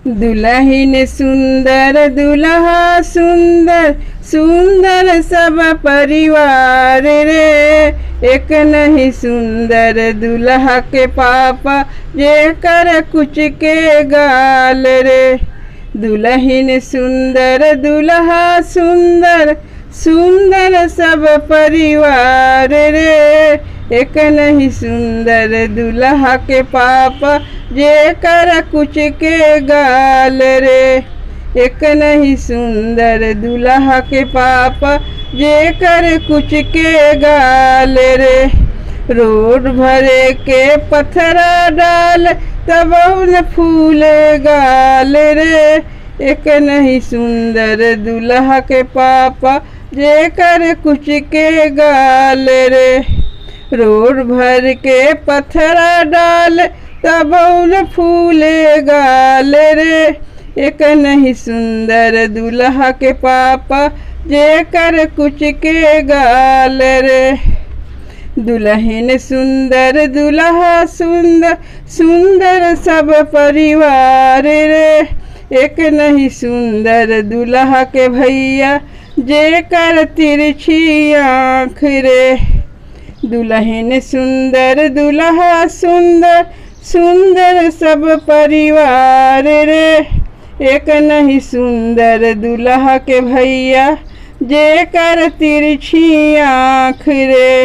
दुल्हन सुंदर दुल्हा सुंदर सुंदर सब परिवार रे। एक नहीं सुंदर दुल्हा के पापा जे कर कुछ के गाल रे। दुल्हन सुंदर दुल्हा सुंदर सुंदर सब परिवार रे। एक नहीं सुंदर दुल्हा के पापा जे कर कुछ के गाल रे। एक नहीं सुंदर दुल्हा के पापा जे कर कुछ के गाल रे। रोड भरे के पत्थरा डाल तब न फूले गाल रे। एक नहीं सुंदर दुल्हा के पापा जे कर कुछ के गाल रे। रोड भर के पत्थरा डाल तब न फूले गाल रे। एक नहीं सुंदर दुल्हा के पापा जे कर कुछ के गाल रे। दुल्हन सुंदर दुल्हा सुंदर सुंदर सब परिवार रे। एक नहीं सुंदर दुल्हा के भैया जे कर तिरछी आँख रे। दुल्हन सुंदर दुल्हा सुंदर सुंदर सब परिवार रे। एक नहीं सुंदर दुल्हा के भैया जे कर तिरछी आँख रे।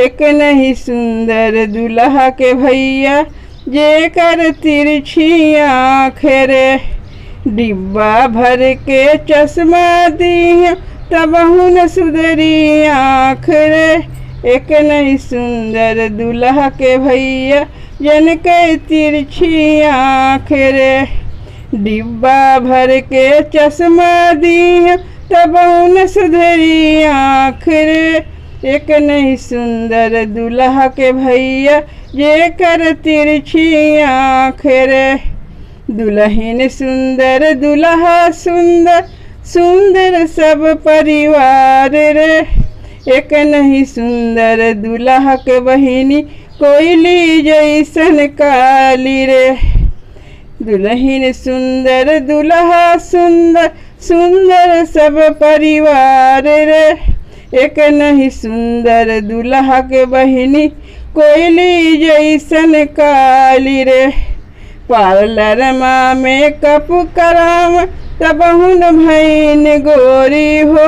एक नहीं सुंदर दुल्हा के भैया जे कर तिरछी आँख रे। डिब्बा भर के चश्मा दी तब न सुधरी आँख रे। एक नहीं सुंदर दुल्हा के भैया जन के तिरछी आँख रे। डिब्बा भर के चश्मा दी तब न सुधरी आँख रे। एक नहीं सुंदर दुल्हा के भैया जे कर तिरछी आँख रे। दुल्हन सुंदर दुल्हा सुंदर सुंदर सब परिवार रे। एक नहीं सुंदर दुल्हा के बहिनी कोयली जैसन काली रे। दुल्हन सुंदर दुल्हा सुंदर सुंदर सब परिवार रे। एक नहीं सुंदर दुल्हा के बहिनी कोयली जैसन काली रे। पार्लर माँ मेकअप कराम तब हुन भैन गोरी हो।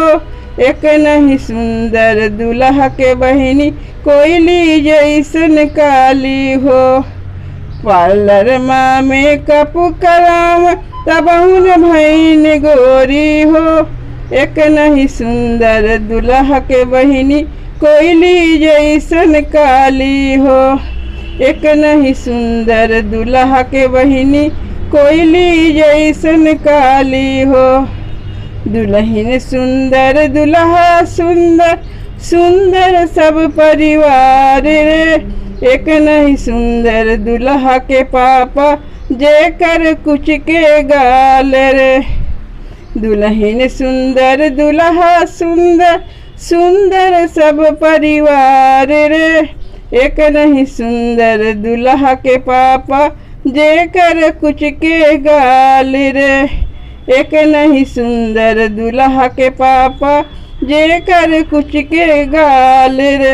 एक नहीं सुंदर दुल्हा के बहिनी कोयली जैसन काली हो। पार्लर माँ मेकअप कराम तब हुन भैन गोरी हो। एक नहीं सुंदर दुल्हा के बहिनी कोयली जैसन काली हो। एक नहीं सुंदर दुल्हा के बहिनी कोयली जैसन काली हो। दुल्हन सुंदर दुल्हा सुंदर सुंदर सब परिवार रे। एक नहीं सुंदर दुल्हा के पापा जे कर कुछ के गाल रे। दुल्हन सुंदर दुल्हा सुंदर सुंदर सब परिवार रे। एक नहीं सुंदर दुल्हा के पापा जे कर कुछ के गाल रे। एक नहीं सुंदर दुल्हा के पापा जे कर कुछ के गाल रे।